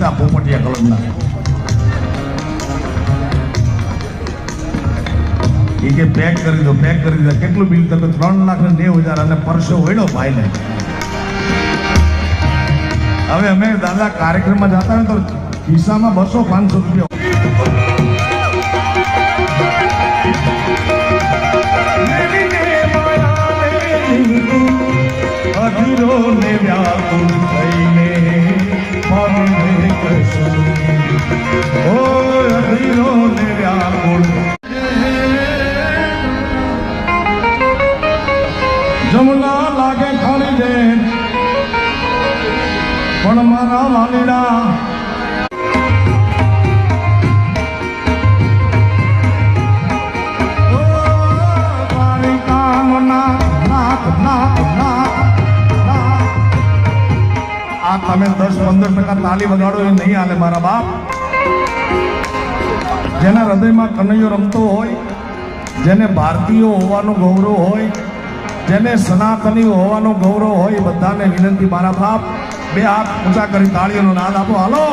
લીધા પોપટિયા કલમના. એ કે પેક કરી દો, પેક કરી દો. કેટલું બિલ તમે? 3,90,000 અને પરસો વળ્યો ભાઈને. હવે અમે દાદા કાર્યક્રમમાં જતા ને તો ખિસ્સામાં 200-500 રૂપિયા. અધીરો ને વ્યાકુળ થઈને મારે કશું, ઓ અધીરો ને વ્યાકુળ. જમના લાગે ખાલી દે પણ મારા વાલીડા તારી કામના નાથ નાથ નાથ. આ તમે 10-15% તાલી વગાડો એ નહીં હાલે મારા બાપ. જેના હૃદયમાં કનૈયો રમતો હોય, જેને ભારતીયો હોવાનો ગૌરવ હોય, જેને સનાતની હોવાનો ગૌરવ હોય, બધાને વિનંતી મારા બાપ, 2 હાથ ઊંચા કરી તાળીઓનો નાદ આપો. હાલો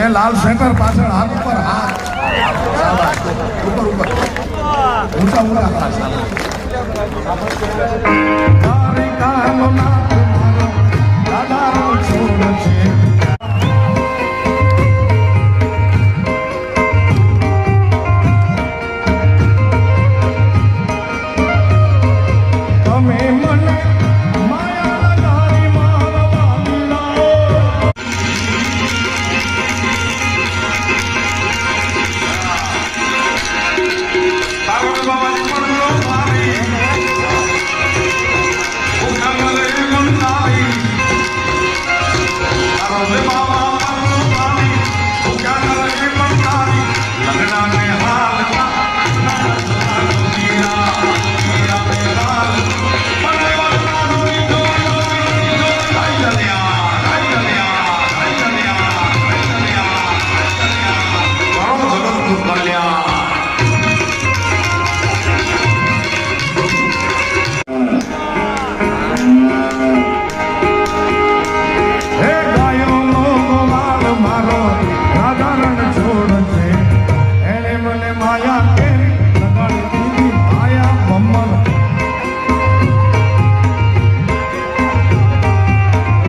એ લાલ સેન્ટર પાછળ હાથ ઉપર, હાથ ઉપર ઉપર ઊંચા ઊંચા.